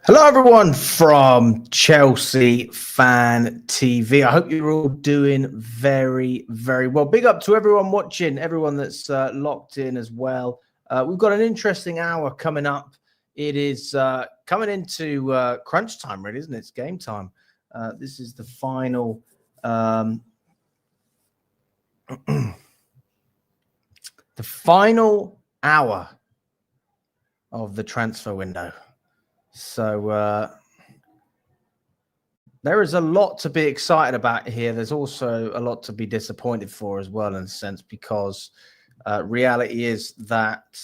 Hello, everyone from Chelsea Fan TV. I hope you're all doing very, very well. Big up to everyone watching, everyone that's locked in as well. We've got an interesting hour coming up. It is coming into crunch time, really, isn't it? It's game time. This is the final the final hour of the transfer window. So there is a lot to be excited about here. There's also a lot to be disappointed for as well, in a sense, because reality is that,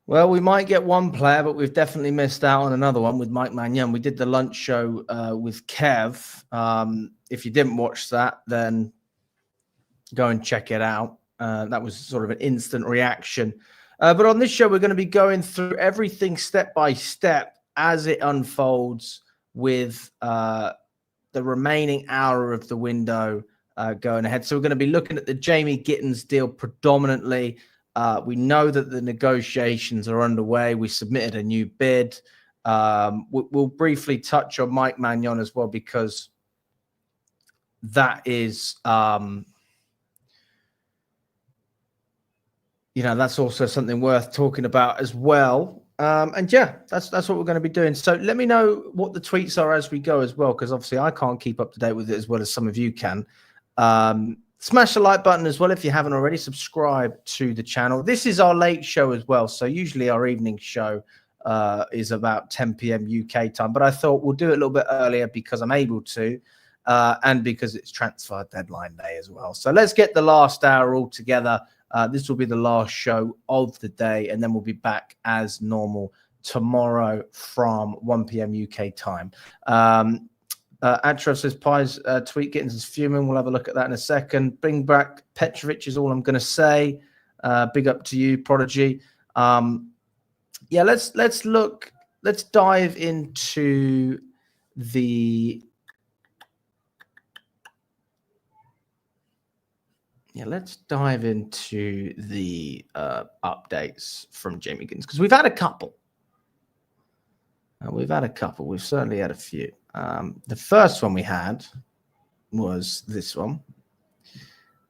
well, we might get one player, but we've definitely missed out on another one with Maignan. We did the lunch show with Kev. If you didn't watch that, then go and check it out. That was sort of an instant reaction. But on this show, we're going to be going through everything step by step as it unfolds with the remaining hour of the window going ahead. So we're going to be looking at the Maignan Gittens deal predominantly. We know that the negotiations are underway. We submitted a new bid. We'll briefly touch on Maignan as well, because that is... that's also something worth talking about as well. And yeah, that's what we're going to be doing. So let me know what the tweets are as we go as well, because obviously I can't keep up to date with it as well as some of you can. Smash the like button as well if you haven't already. Subscribe to the channel. This is our late show as well. So usually our evening show is about 10 p.m. UK time. But I thought we'll do it a little bit earlier because I'm able to, and because it's transfer deadline day as well. So let's get the last hour all together. This will be the last show of the day, and then we'll be back as normal tomorrow from 1 p.m. UK time. Atrov says, Pies tweet Gittens is fuming. We'll have a look at that in a second. Bring back Petrovic is all I'm going to say. Big up to you, Prodigy. Yeah, let's dive into the... Yeah, let's dive into the updates from Maignan Gittens, because we've had a couple. We've certainly had a few. The first one we had was this one,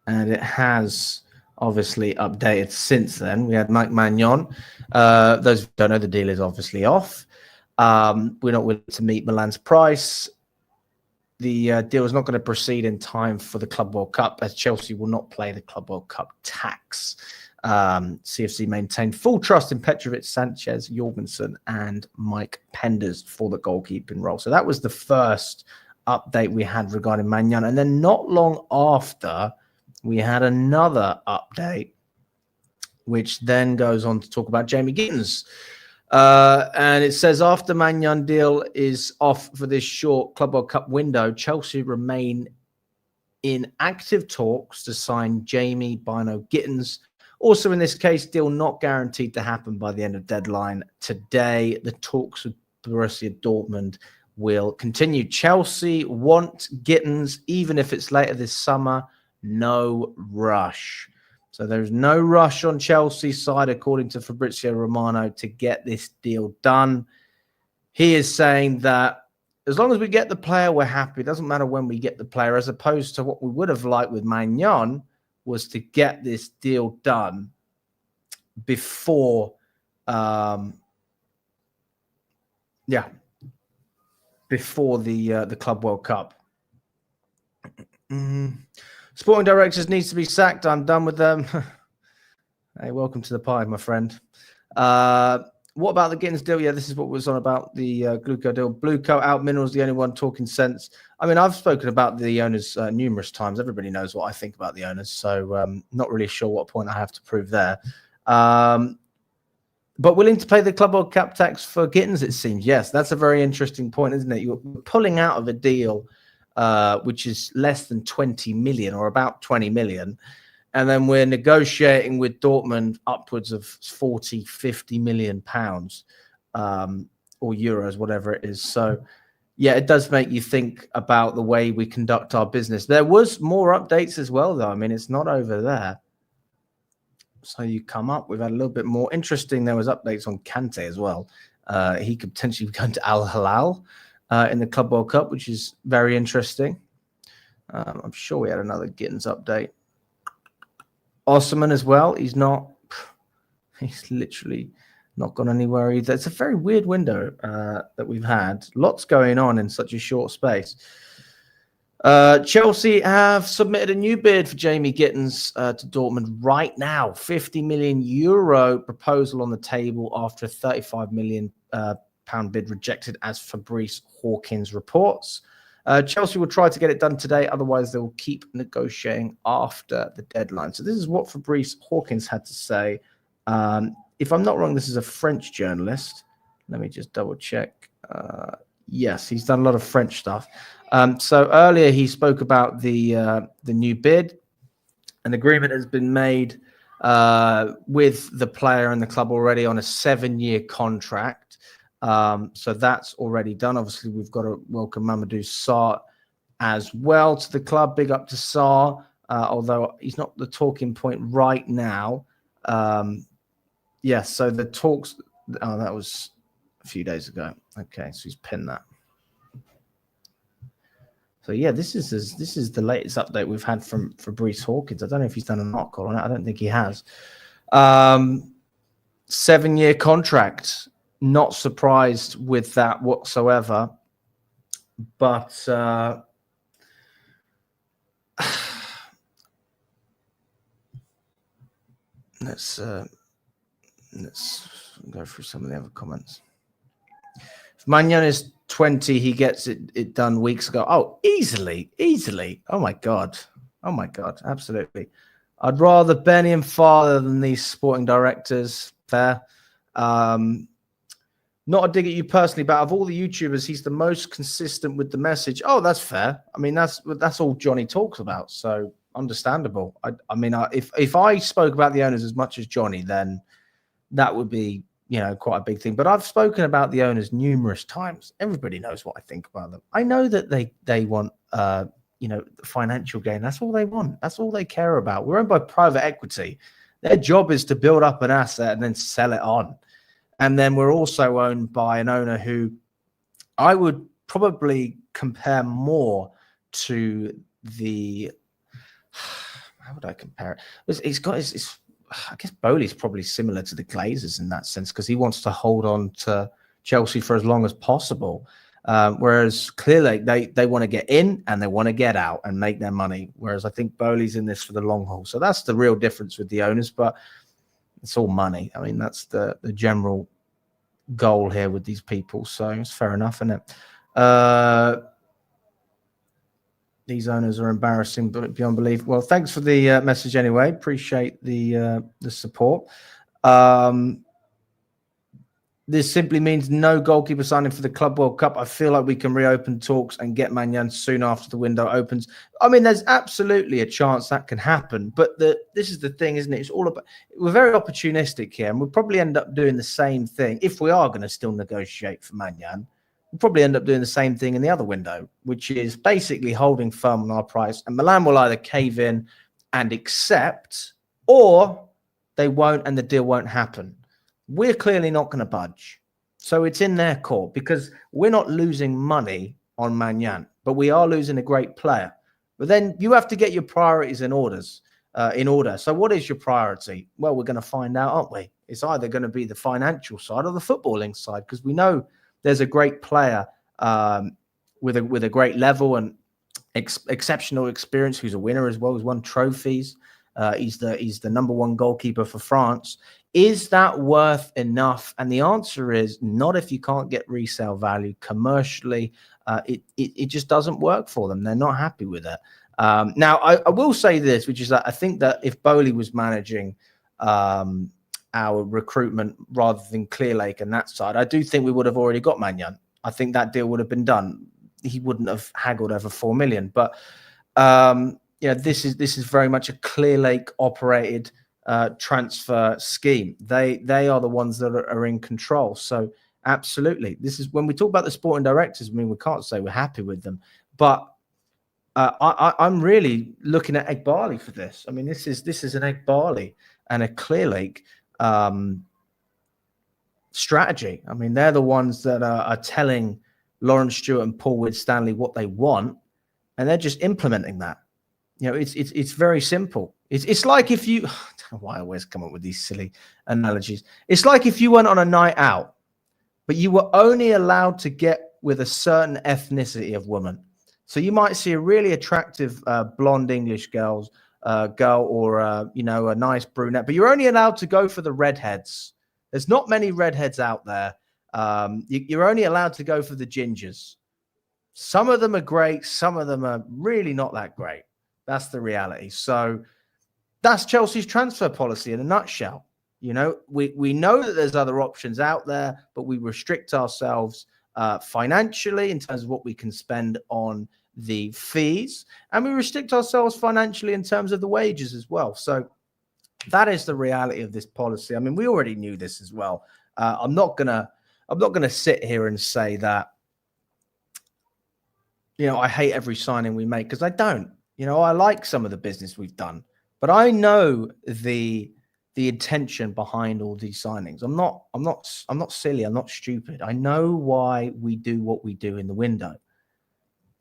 and it has obviously updated since then. We had Maignan. Those who don't know, the deal is obviously off. We're not willing to meet Milan's price. The deal is not going to proceed in time for the Club World Cup, as Chelsea will not play the Club World Cup tax. CFC maintained full trust in Petrovic, Sanchez, Jorgensen, and Mike Penders for the goalkeeping role. So that was the first update we had regarding Maignan. And then not long after, we had another update, which then goes on to talk about Maignan Gittens. And it says, after Maignan deal is off for this short Club World Cup window, Chelsea remain in active talks to sign Maignan Gittens. Also, in this case, deal not guaranteed to happen by the end of deadline today. The talks with Borussia Dortmund will continue. Chelsea want Gittens, even if it's later this summer. No rush. So there's no rush on Chelsea's side, according to Fabrizio Romano, to get this deal done. He is saying that as long as we get the player, we're happy. It doesn't matter when we get the player, as opposed to what we would have liked with Maignan was to get this deal done before, before the Club World Cup. Sporting directors needs to be sacked. I'm done with them. Hey, welcome to the pie, my friend. What about the Gittens deal? Yeah, this is what was on about the Gluco deal. Blueco out Minerals, the only one talking sense. I mean, I've spoken about the owners numerous times. Everybody knows what I think about the owners, so not really sure what point I have to prove there. But willing to pay the Club World Cup tax for Gittens, it seems. Yes, that's a very interesting point, isn't it? You're pulling out of a deal which is less than 20 million or about 20 million. And then we're negotiating with Dortmund upwards of 40, 50 million pounds or euros, whatever it is. So, yeah, it does make you think about the way we conduct our business. There was more updates as well, though. I mean, it's not over there. So you come up, we've had a little bit more. Interesting, there was updates on Kante as well. He could potentially be going to Al Hilal in the Club World Cup, which is very interesting. I'm sure we had another Gittens update. Osman as well. He's literally not gone anywhere either. It's a very weird window that we've had. Lots going on in such a short space. Chelsea have submitted a new bid for Jamie Gittens to Dortmund right now. €50 million proposal on the table after a £35 million pound bid rejected, as Fabrice Hawkins reports. Chelsea will try to get it done today, otherwise they will keep negotiating after the deadline. So this is what Fabrice Hawkins had to say. If I'm not wrong, this is a French journalist. Let me just double check. Yes, he's done a lot of French stuff. So earlier he spoke about the new bid. An agreement has been made with the player and the club already on a 7-year contract. So that's already done. Obviously, we've got to welcome Mamadou Sarr as well to the club. Big up to Sarr, although he's not the talking point right now. Yes, so the talks. Oh, that was a few days ago. Okay, so he's pinned that. So yeah, this is the latest update we've had from Fabrice Hawkins. I don't know if he's done an article on it. I don't think he has. 7-year contract. Not surprised with that whatsoever. But let's go through some of the other comments. If Maignan is 20, he gets it done weeks ago. Oh, easily. Oh my god, absolutely. I'd rather Benny and Father than these sporting directors. Fair. Not a dig at you personally, but of all the YouTubers, he's the most consistent with the message. Oh, that's fair. I mean, that's all Johnny talks about, so understandable. I mean, if I spoke about the owners as much as Johnny, then that would be, quite a big thing. But I've spoken about the owners numerous times. Everybody knows what I think about them. I know that they want, financial gain. That's all they want. That's all they care about. We're owned by private equity. Their job is to build up an asset and then sell it on. And then we're also owned by an owner who I would probably compare more to the. How would I compare it? He's got his I guess Bowley's probably similar to the Glazers in that sense, because he wants to hold on to Chelsea for as long as possible. Whereas clearly they want to get in and they want to get out and make their money. Whereas I think Bowley's in this for the long haul. So that's the real difference with the owners. But it's all money. I mean, that's the general goal here with these people. So it's fair enough, isn't it? These owners are embarrassing, but beyond belief. Well, thanks for the message anyway. Appreciate the support. This simply means no goalkeeper signing for the Club World Cup. I feel like we can reopen talks and get Maignan soon after the window opens. I mean, there's absolutely a chance that can happen. But this is the thing, isn't it? It's all about, we're very opportunistic here, and we'll probably end up doing the same thing. If we are going to still negotiate for Maignan, we'll probably end up doing the same thing in the other window, which is basically holding firm on our price. And Milan will either cave in and accept, or they won't and the deal won't happen. We're clearly not going to budge. So it's in their court, because we're not losing money on Maignan, but we are losing a great player. But then you have to get your priorities in order. So what is your priority? Well, we're going to find out, aren't we? It's either going to be the financial side or the footballing side, because we know there's a great player with a great level and exceptional experience, who's a winner as well, who's won trophies. He's the number one goalkeeper for France. Is that worth enough? And the answer is not if you can't get resale value commercially. It just doesn't work for them. They're not happy with it. Now, I will say this, which is that I think that if Bowley was managing our recruitment rather than Clearlake and that side, I do think we would have already got Maignan. I think that deal would have been done. He wouldn't have haggled over 4 million. But this is very much a Clearlake operated transfer scheme. They are the ones that are in control. So absolutely, this is when we talk about the sporting directors. I mean, we can't say we're happy with them, but I'm really looking at Egbali for this. I mean, this is an Egbali and a Clearlake strategy. I mean, they're the ones that are telling Lawrence Stewart and Paul Winstanley what they want, and they're just implementing that. You know, it's very simple. It's like if you, I don't know why I always come up with these silly analogies. It's like if you went on a night out, but you were only allowed to get with a certain ethnicity of woman. So you might see a really attractive blonde English girl, or you know, a nice brunette, but you're only allowed to go for the redheads. There's not many redheads out there. You're only allowed to go for the gingers. Some of them are great. Some of them are really not that great. That's the reality. So that's Chelsea's transfer policy in a nutshell. You know, we know that there's other options out there, but we restrict ourselves financially in terms of what we can spend on the fees, and we restrict ourselves financially in terms of the wages as well. So that is the reality of this policy. I mean, we already knew this as well. I'm not gonna sit here and say that, you know, I hate every signing we make, because I don't. You know, I like some of the business we've done, but I know the intention behind all these signings. I'm not silly. I'm not stupid. I know why we do what we do in the window.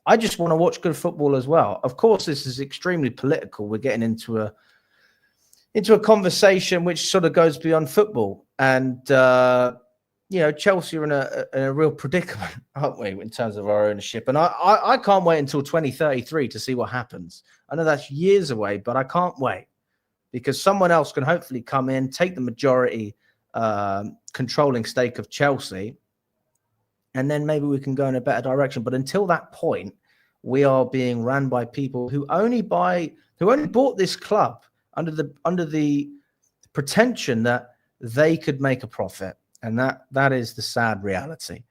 I just want to watch good football as well. Of course, this is extremely political. We're getting into a conversation which sort of goes beyond football, and you know, Chelsea are in a real predicament, aren't we, in terms of our ownership? And I can't wait until 2033 to see what happens. I know that's years away, but I can't wait, because someone else can hopefully come in, take the majority controlling stake of Chelsea, and then maybe we can go in a better direction. But until that point, we are being ran by people who only bought this club under the pretension that they could make a profit, and that is the sad reality.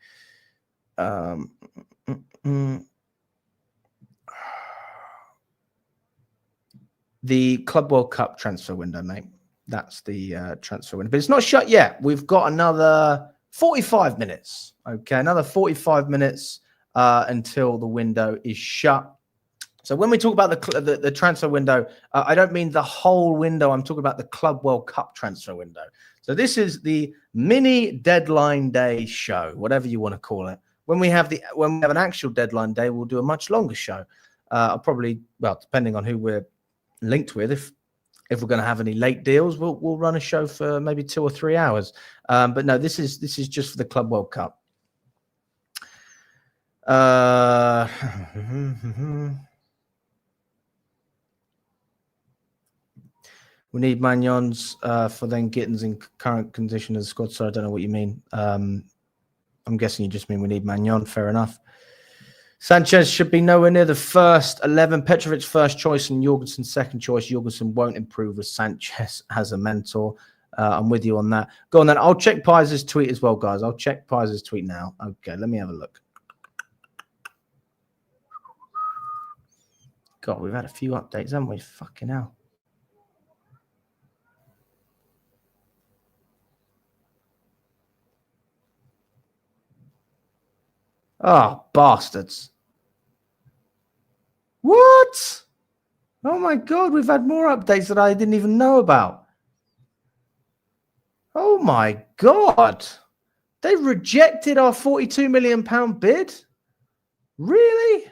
The Club World Cup transfer window, mate. That's the transfer window. But it's not shut yet. We've got another 45 minutes. Okay, another 45 minutes until the window is shut. So when we talk about the transfer window, I don't mean the whole window. I'm talking about the Club World Cup transfer window. So this is the mini deadline day show, whatever you want to call it. When we have an actual deadline day, we'll do a much longer show. I'll probably, well, depending on who we're linked with, if we're going to have any late deals, we'll run a show for maybe 2 or 3 hours. But no, this is just for the Club World Cup. We need Maignans for then Gittens in current condition of the squad. So I don't know what you mean. I'm guessing you just mean we need Maignan. Fair enough. Sanchez should be nowhere near the first 11. Petrovic's first choice and Jorgensen's second choice. Jorgensen won't improve with Sanchez as a mentor. I'm with you on that. Go on then. I'll check Pies' tweet as well, guys. I'll check Pies' tweet now. Okay, let me have a look. God, we've had a few updates, haven't we? Fucking hell. Oh, bastards. What? Oh my God, we've had more updates that I didn't even know about. Oh my God. They rejected our £42 million bid? Really?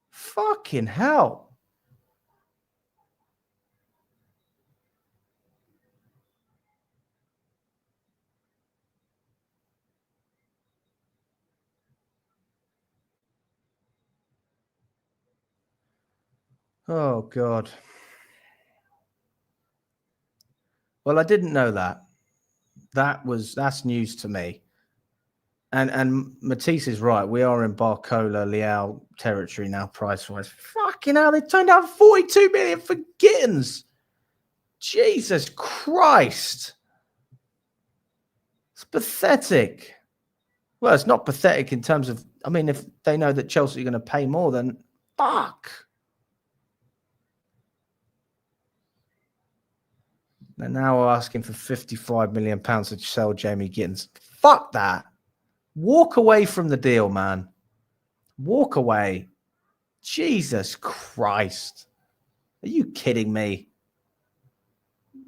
Fucking hell. Oh, God. Well, I didn't know that. That's news to me. And Matisse is right. We are in Barcola, Leal territory now, price-wise. Fucking hell, they turned out 42 million for Gittens. Jesus Christ. It's pathetic. Well, it's not pathetic in terms of, I mean, if they know that Chelsea are going to pay more, then fuck. They're now asking for £55 million to sell Jamie Gittens. Fuck that. Walk away from the deal, man. Walk away. Jesus Christ. Are you kidding me?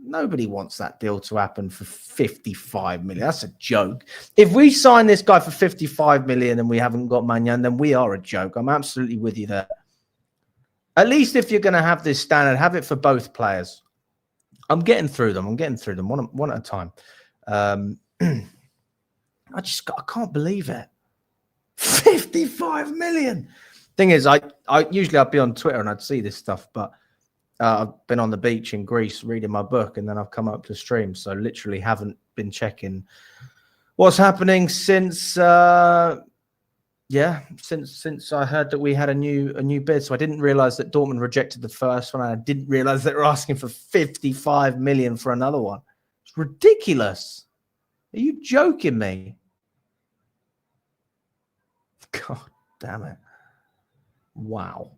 Nobody wants that deal to happen for 55 million. That's a joke. If we sign this guy for 55 million and we haven't got Maignan, then we are a joke. I'm absolutely with you there. At least if you're going to have this standard, have it for both players. I'm getting through them. One at a time. I can't believe it. 55 million. Thing is, I usually I'd be on Twitter and I'd see this stuff, but I've been on the beach in Greece reading my book, and then I've come up to stream, so literally haven't been checking what's happening since since I heard that we had a new bid. So I didn't realize that Dortmund rejected the first one, and I didn't realize they were asking for 55 million for another one. It's ridiculous. Are you joking me? God damn it. Wow.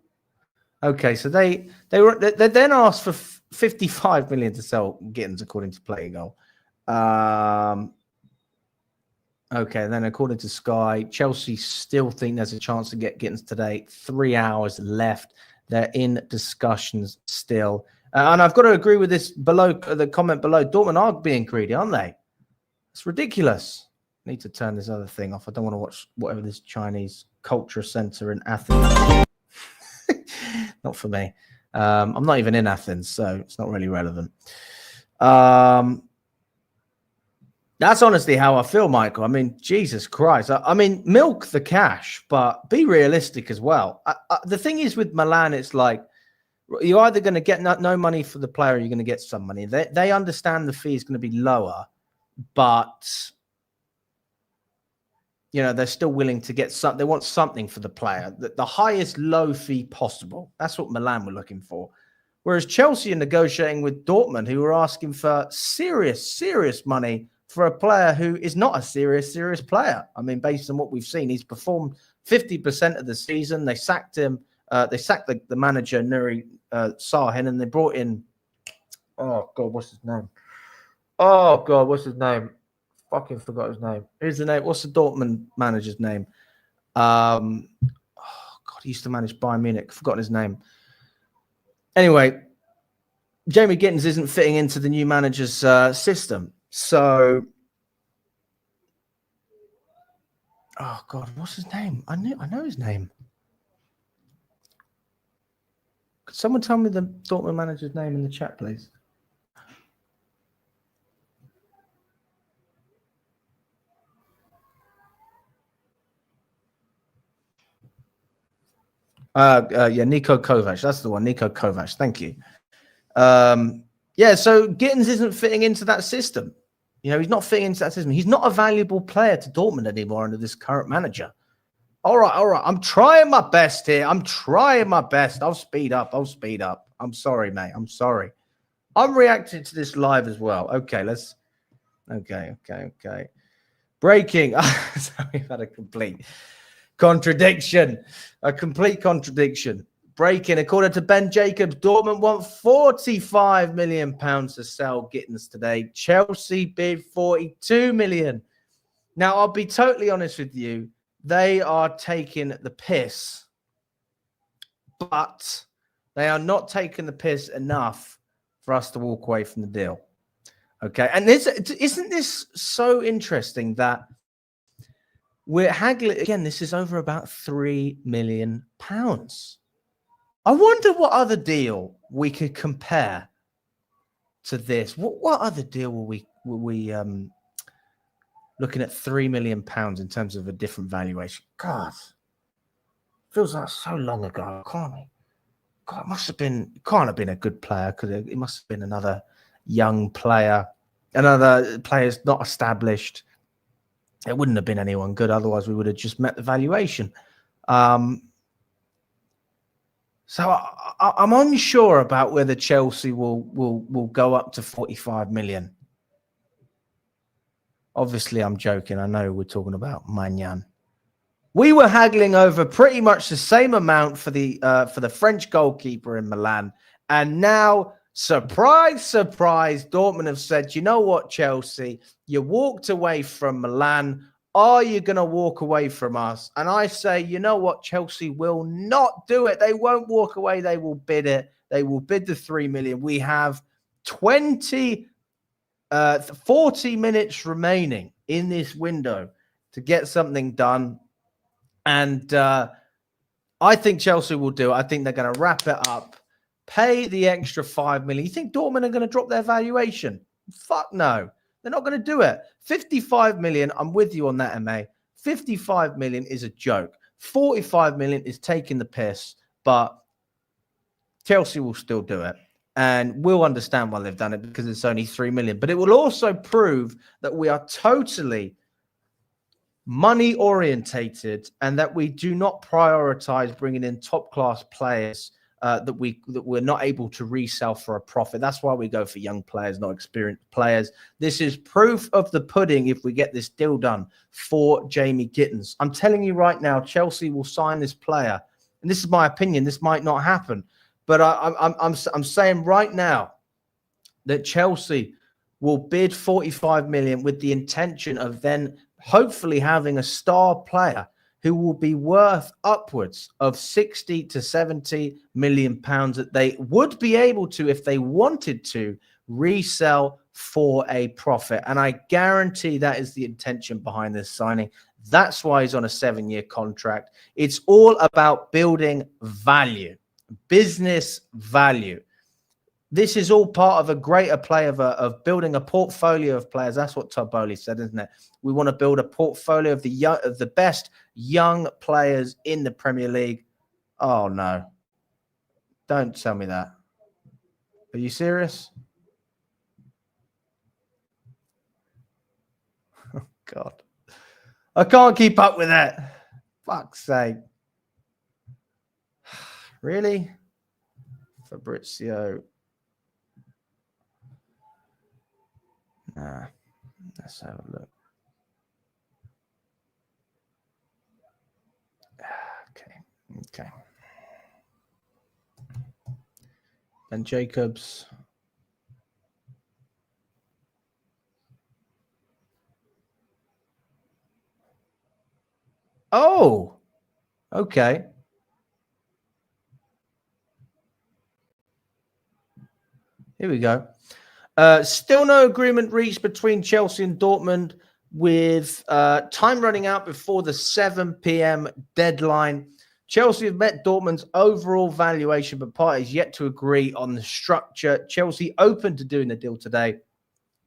Okay, so they then asked for 55 million to sell Gittens, according to Play Goal. Okay, then according to Sky, Chelsea still think there's a chance to get Gittens today. 3 hours left. They're in discussions still. And I've got to agree with this below, the comment below. Dortmund are being greedy, aren't they? It's ridiculous. I need to turn this other thing off. I don't want to watch whatever this Chinese culture center in Athens. Not for me. I'm not even in Athens, so it's not really relevant. That's honestly how I feel, Michael. I mean, Jesus Christ. I mean, milk the cash, but be realistic as well. The thing is with Milan, it's like you're either going to get no money for the player, or you're going to get some money. They understand the fee is going to be lower, but you know, they're still willing to get something. They want something for the player, the highest low fee possible. That's what Milan were looking for. Whereas Chelsea are negotiating with Dortmund, who are asking for serious money for a player who is not a serious player. I mean, based on what we've seen, he's performed 50% of the season. They sacked him. They sacked the manager, Nuri Sahin, and they brought in, oh, God, what's his name? Fucking forgot his name. Here's the name. What's the Dortmund manager's name? Oh God, he used to manage Bayern Munich. Forgotten his name. Anyway, Jamie Gittens isn't fitting into the new manager's system. So, oh God, what's his name? I know his name. Could someone tell me the Dortmund manager's name in the chat, please? Yeah, Niko Kovac. That's the one. Niko Kovac. Thank you. Yeah, so Gittens isn't fitting into that system. You know, he's not fitting into that system. He's not a valuable player to Dortmund anymore under this current manager. All right. I'm trying my best here. I'm trying my best. I'll speed up. I'm sorry, mate. I'm sorry. I'm reacting to this live as well. Okay, let's. Okay. Breaking. So we've had a complete contradiction. Breaking. According to Ben Jacobs, Dortmund want £45 million to sell Gittens today. Chelsea bid 42 million. Now, I'll be totally honest with you. They are taking the piss, but they are not taking the piss enough for us to walk away from the deal. Okay. And isn't this so interesting that we're haggling again? This is over about £3 million. I wonder what other deal we could compare to this. What other deal were we looking at £3 million in terms of a different valuation? God, feels like so long ago, can't it? God, can't have been a good player, because it must have been another young player, another player's not established. It wouldn't have been anyone good, otherwise we would have just met the valuation. So I'm unsure about whether Chelsea will go up to 45 million. Obviously, I'm joking. I know we're talking about Maignan. We were haggling over pretty much the same amount for the French goalkeeper in Milan, and now, surprise, Dortmund have said, you know what, Chelsea, you walked away from Milan. Are you going to walk away from us? And I say, you know what? Chelsea will not do it. They won't walk away. They will bid it. They will bid the 3 million. We have 40 minutes remaining in this window to get something done. And I think Chelsea will do it. I think they're going to wrap it up, pay the extra 5 million. You think Dortmund are going to drop their valuation? Fuck no. They're not going to do it. 55 million, I'm with you on that, MA. 55 million is a joke. 45 million is taking the piss, but Chelsea will still do it. And we'll understand why they've done it because it's only 3 million. But it will also prove that we are totally money orientated and that we do not prioritize bringing in top class players that we're not able to resell for a profit. That's why we go for young players, not experienced players. This is proof of the pudding if we get this deal done for Jamie Gittens. I'm telling you right now, Chelsea will sign this player, and this is my opinion. This might not happen, but I'm saying right now that Chelsea will bid 45 million with the intention of then hopefully having a star player who will be worth upwards of 60 to 70 million pounds that they would be able to, if they wanted to, resell for a profit. And I guarantee that is the intention behind this signing. That's why he's on a 7-year contract. It's all about building value, business value. This is all part of a greater play of building a portfolio of players. That's what Todd Bowley said, isn't it? We want to build a portfolio of the best young players in the Premier League. Oh, no. Don't tell me that. Are you serious? Oh, God. I can't keep up with that. Fuck's sake. Really? Fabrizio. Nah, let's have a look. Okay. Ben Jacobs. Oh, okay. Here we go. Still no agreement reached between Chelsea and Dortmund, with time running out before the 7 p.m. deadline. Chelsea have met Dortmund's overall valuation, but parties yet to agree on the structure. Chelsea open to doing the deal today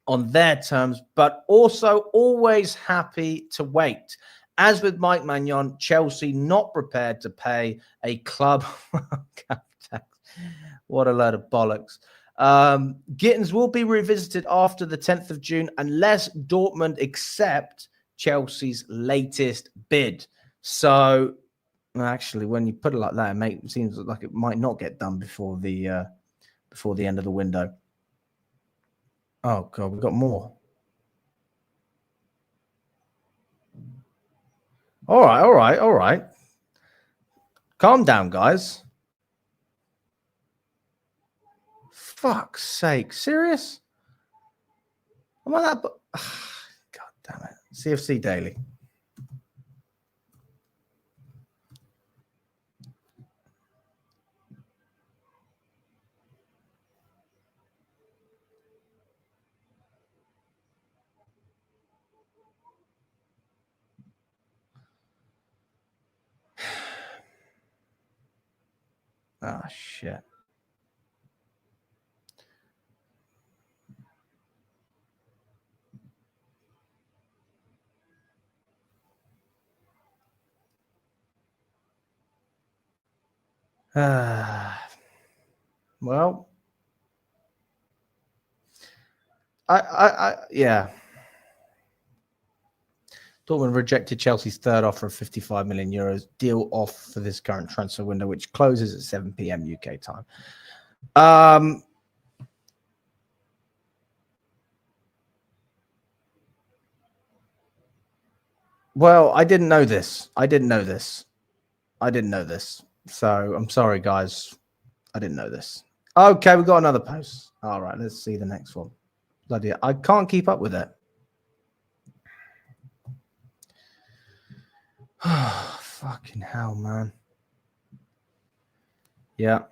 on their terms, but also always happy to wait. As with Mike Maignan, Chelsea not prepared to pay a club. What a load of bollocks. Gittens will be revisited after the 10th of June unless Dortmund accept Chelsea's latest bid. So, actually, when you put it like that, it seems like it might not get done before the end of the window. Oh, God, we've got more. All right. Calm down, guys. Fuck's sake. Serious? Am I that? God damn it. CFC Daily. Oh, shit. Well, yeah. Dortmund rejected Chelsea's third offer of 55 million euros deal off for this current transfer window, which closes at 7 p.m. UK time. Well, I didn't know this. So I'm sorry, guys. I didn't know this. Okay, we've got another post. All right, let's see the next one. Bloody, I can't keep up with it. Fucking hell, man. Yeah.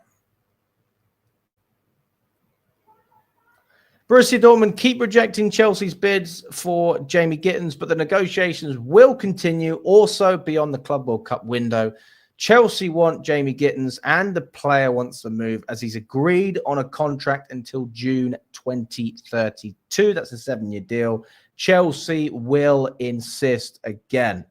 Borussia Dortmund keep rejecting Chelsea's bids for Jamie Gittens, but the negotiations will continue also beyond the Club World Cup window. Chelsea want Jamie Gittens and the player wants to move as he's agreed on a contract until June 2032. That's a 7-year deal. Chelsea will insist again.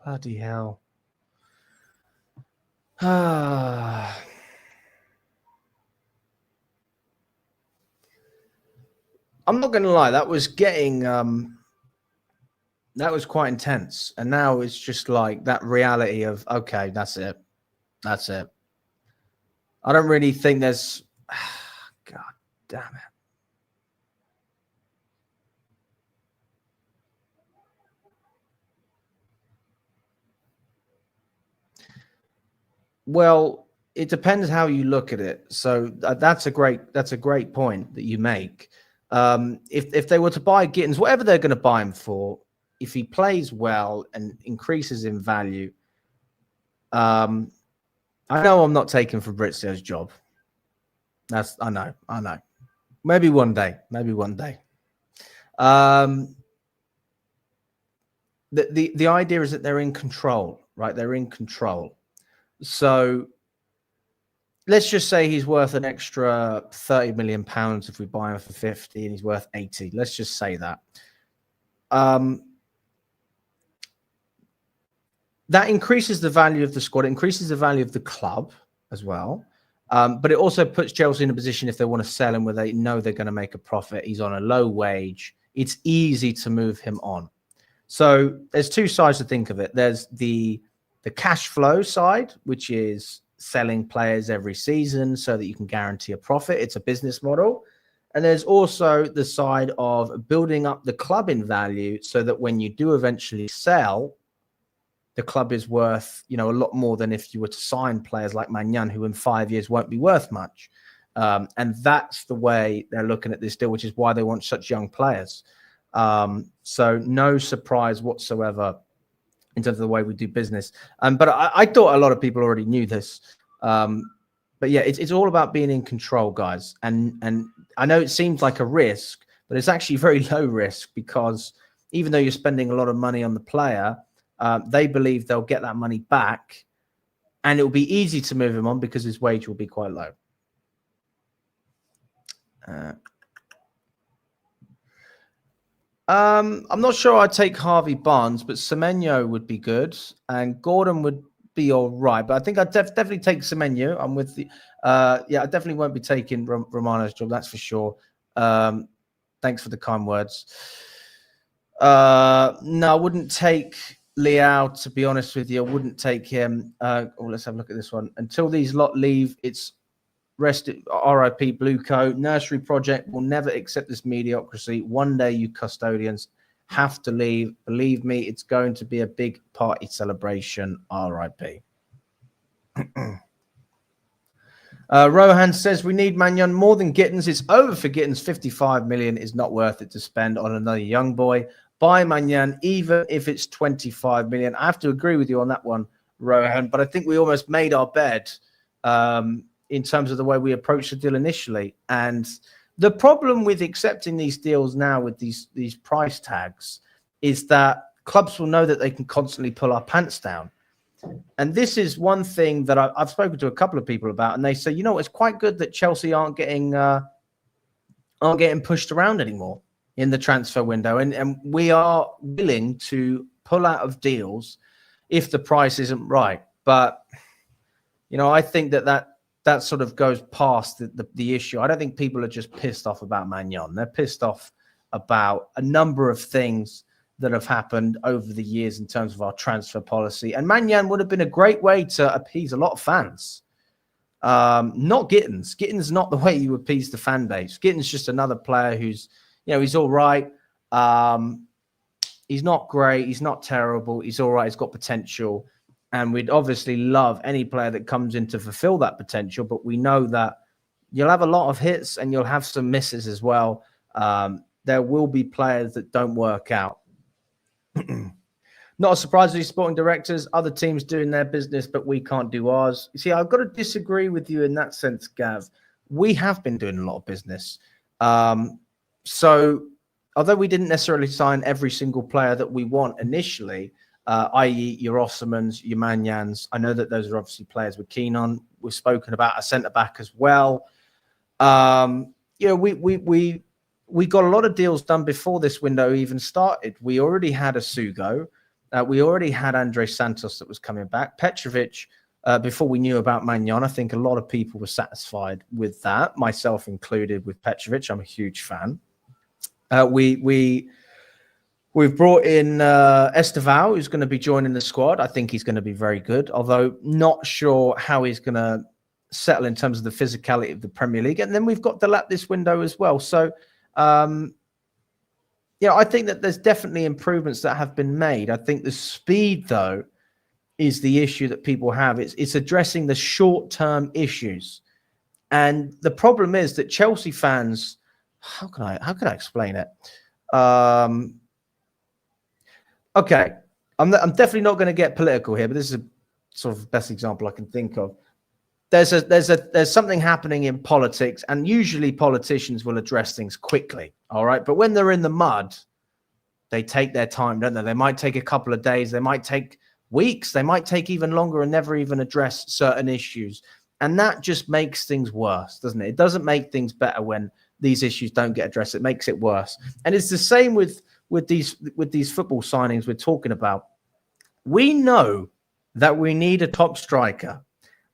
Bloody hell. I'm not going to lie. That was getting, that was quite intense. And now it's just like that reality of, okay, that's it. That's it. I don't really think there's, God damn it. Well, it depends how you look at it. So that's a great point that you make. If they were to buy Gittens, whatever they're going to buy him for, if he plays well and increases in value, I know I'm not taking Fabrizio's job. I know. Maybe one day. The idea is that they're in control, right? They're in control. So let's just say he's worth an extra £30 million if we buy him for 50 and he's worth 80. Let's just say that. That increases the value of the squad. It increases the value of the club as well. But it also puts Chelsea in a position if they want to sell him where they know they're going to make a profit. He's on a low wage. It's easy to move him on. So there's two sides to think of it. There's the cash flow side, which is selling players every season so that you can guarantee a profit. It's a business model. And there's also the side of building up the club in value so that when you do eventually sell, the club is worth, a lot more than if you were to sign players like Maignan, who in 5 years won't be worth much. And that's the way they're looking at this deal, which is why they want such young players. So no surprise whatsoever in terms of the way we do business. But I thought a lot of people already knew this. But yeah, it's all about being in control, guys. And I know it seems like a risk, but it's actually very low risk because even though you're spending a lot of money on the player, they believe they'll get that money back and it will be easy to move him on because his wage will be quite low. I'm not sure I'd take Harvey Barnes, but Semenyo would be good and Gordon would be all right. But I think I'd definitely take Semenyo. I'm with the, I definitely won't be taking Romano's job. That's for sure. Thanks for the kind words. No, I wouldn't take Leao, to be honest with you. I wouldn't take him. Let's have a look at this one. Until these lot leave, it's RIP Blue Coat. Nursery Project will never accept this mediocrity. One day you custodians have to leave. Believe me, it's going to be a big party celebration. RIP. Rohan says we need Maignan more than Gittens. It's over for Gittens. 55 million is not worth it to spend on another young boy. Buy Maignan, even if it's 25 million. I have to agree with you on that one, Rohan, but I think we almost made our bed in terms of the way we approached the deal initially. And the problem with accepting these deals now with these price tags is that clubs will know that they can constantly pull our pants down. And this is one thing that I've spoken to a couple of people about, and they say, it's quite good that Chelsea aren't getting pushed around anymore in the transfer window. And we are willing to pull out of deals if the price isn't right. But, I think that sort of goes past the issue. I don't think people are just pissed off about Maignan. They're pissed off about a number of things that have happened over the years in terms of our transfer policy. And Maignan would have been a great way to appease a lot of fans. Not Gittens. Gittens not the way you appease the fan base. Gittens just another player who's, he's all right. He's not great. He's not terrible. He's all right. He's got potential. And we'd obviously love any player that comes in to fulfill that potential. But we know that you'll have a lot of hits and you'll have some misses as well. there will be players that don't work out. Not a surprise to sporting directors, other teams doing their business, but we can't do ours. You see, I've got to disagree with you in that sense, Gav. We have been doing a lot of business. So although we didn't necessarily sign every single player that we want initially, i.e. your Osmans, your Maignans, I know that those are obviously players we're keen on. We've spoken about a centre-back as well. You know, we got a lot of deals done before this window even started. We already had a Sugo. We already had Andre Santos that was coming back. Petrovic, before we knew about Maignan, I think a lot of people were satisfied with that, myself included with Petrovic. I'm a huge fan. We've brought in Estevao, who's going to be joining the squad. I think he's going to be very good, although not sure how he's going to settle in terms of the physicality of the Premier League. And then we've got Delat this window as well. So, yeah, I think that there's definitely improvements that have been made. I think the speed, though, is the issue that people have. It's addressing the short-term issues. And the problem is that Chelsea fans, how can I explain it? Okay, I'm definitely not going to get political here, but this is a sort of best example I can think of. There's something happening in politics, and usually politicians will address things quickly, all right? But when they're in the mud, they take their time, don't they? They might take a couple of days, they might take weeks, they might take even longer and never even address certain issues. And that just makes things worse, doesn't it? It doesn't make things better when these issues don't get addressed. It makes it worse. And it's the same with these football signings we're talking about. We know that we need a top striker.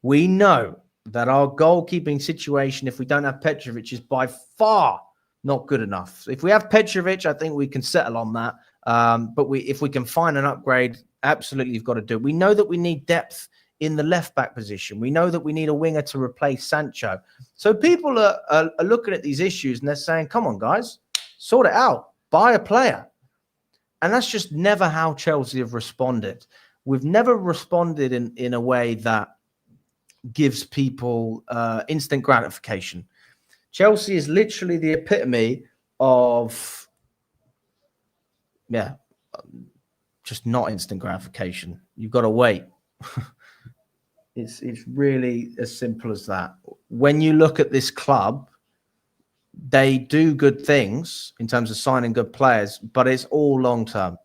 We know that our goalkeeping situation, if we don't have Petrovic, is by far not good enough. If we have Petrovic, I think we can settle on that. But if we can find an upgrade, absolutely you've got to do it. We know that we need depth in the left-back position. We know that we need a winger to replace Sancho. So people are looking at these issues and they're saying, come on, guys, sort it out. Buy a player. And that's just never how Chelsea have responded. We've never responded in a way that gives people instant gratification. Chelsea is literally the epitome of, yeah, just not instant gratification. You've got to wait. It's really as simple as that. When you look at this club, they do good things in terms of signing good players, but it's all long term.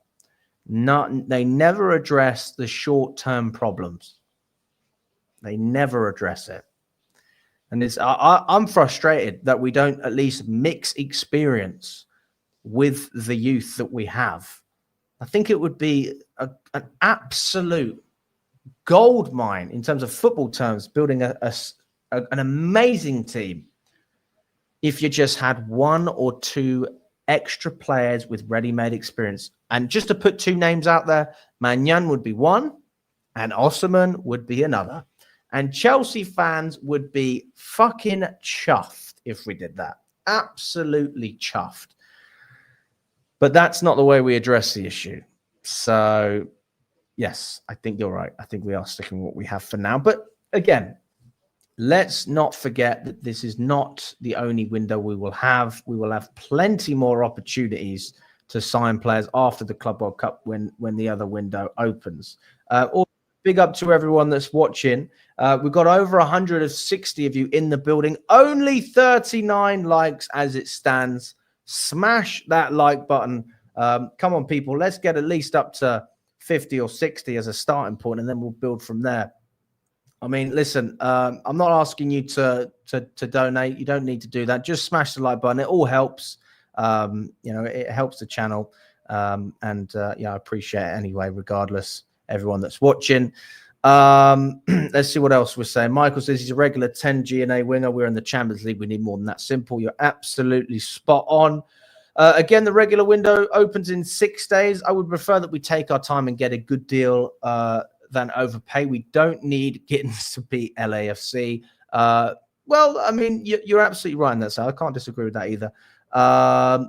They never address the short-term problems. They never address it. And I'm frustrated that we don't at least mix experience with the youth that we have. I think it would be an absolute gold mine in terms of football terms, building an amazing team if you just had one or two extra players with ready-made experience. And just to put two names out there, Maignan would be one and Osman would be another. And Chelsea fans would be fucking chuffed if we did that. Absolutely chuffed. But that's not the way we address the issue. So, yes, I think you're right. I think we are sticking with what we have for now. But again, let's not forget that this is not the only window we will have. We will have plenty more opportunities to sign players after the Club World Cup when the other window opens. Big up to everyone that's watching. We've got over 160 of you in the building. Only 39 likes as it stands. Smash that like button. Come on, people. Let's get at least up to 50 or 60 as a starting point, and then we'll build from there. I mean, listen, I'm not asking you to donate. You don't need to do that. Just smash the like button. It all helps. It helps the channel. Yeah, I appreciate it anyway, regardless. Everyone that's watching. Let's see what else we're saying. Michael says he's a regular 10 G&A winger. We're in the Champions League. We need more than that. Simple. You're absolutely spot on. Again, the regular window opens in 6 days. I would prefer that we take our time and get a good deal than overpay. We don't need Gittens to beat LAFC. Well, I mean, you're absolutely right in that, so I can't disagree with that either.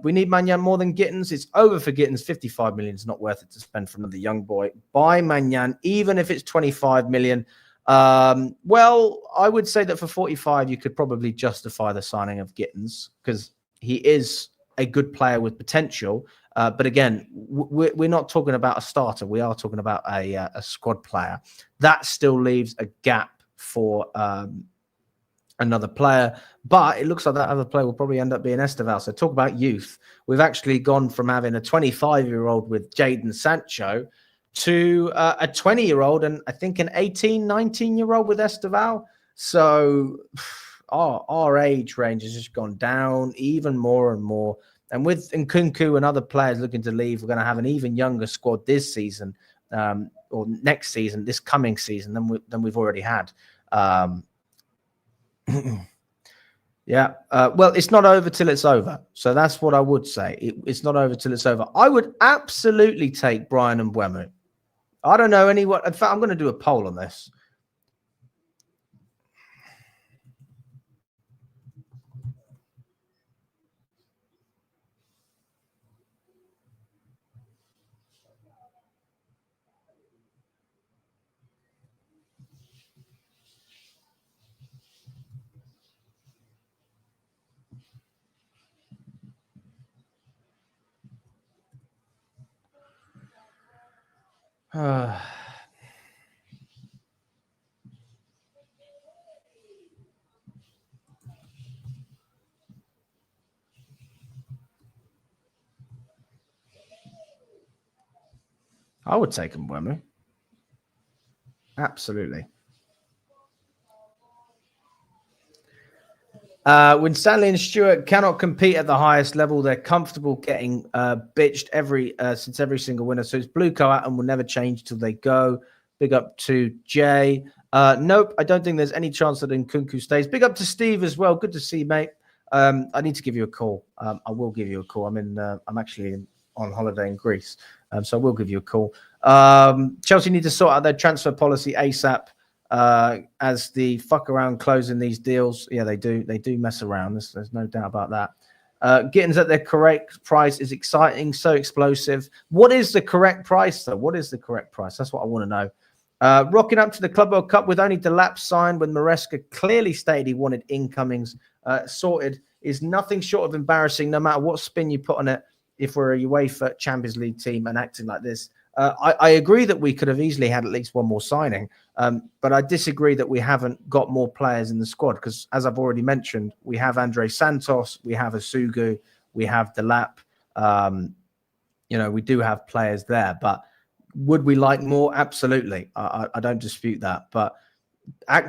We need Maignan more than Gittens. It's over for Gittens. 55 million is not worth it to spend for another young boy. Buy Maignan, even if it's 25 million. Well, I would say that for 45, you could probably justify the signing of Gittens because he is a good player with potential. But again, we're not talking about a starter. We are talking about a squad player. That still leaves a gap for another player. But it looks like that other player will probably end up being Esteval. So talk about youth. We've actually gone from having a 25-year-old with Jadon Sancho to a 20-year-old and I think an 18, 19-year-old with Esteval. So our age range has just gone down even more and more. And with Nkunku and other players looking to leave, we're going to have an even younger squad this season or next season, this coming season than we've already had. Yeah. Well, it's not over till it's over. So that's what I would say. It's not over till it's over. I would absolutely take Bryan Mbeumo. I don't know anyone. In fact, I'm going to do a poll on this. I would take Mbeumo. Absolutely. When Stanley and Stewart cannot compete at the highest level, they're comfortable getting bitched since every single winner. So it's blue coat and will never change till they go. Big up to Jay. Nope, I don't think there's any chance that Nkunku stays. Big up to Steve as well. Good to see you, mate. I need to give you a call. I will give you a call. I'm actually on holiday in Greece, so I will give you a call. Chelsea need to sort out their transfer policy ASAP. As the fuck around closing these deals. Yeah, they do mess around. There's no doubt about that. Gittens at their correct price is exciting, so explosive. What is the correct price, though? What is the correct price? That's what I want to know. Rocking up to the Club World Cup with only Delap signed when Maresca clearly stated he wanted incomings sorted is nothing short of embarrassing, no matter what spin you put on it. If we're a UEFA Champions League team and acting like this, I agree that we could have easily had at least one more signing, but I disagree that we haven't got more players in the squad because, as I've already mentioned, we have Andre Santos, we have Asugu, we have Delap. We do have players there, but would we like more? Absolutely. I don't dispute that, but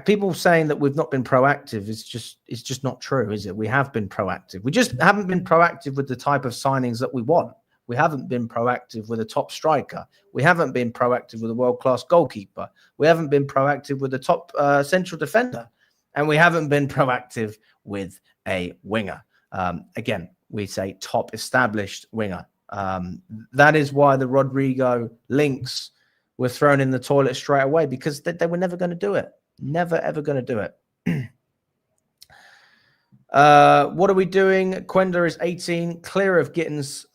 people saying that we've not been proactive is just not true, is it? We have been proactive. We just haven't been proactive with the type of signings that we want. We haven't been proactive with a top striker. We haven't been proactive with a world-class goalkeeper. We haven't been proactive with a top central defender. And we haven't been proactive with a winger. Again, we say top established winger. That is why the Rodrigo links were thrown in the toilet straight away, because they were never going to do it. Never, ever going to do it. What are we doing? Quenda is 18, clear of Gittens.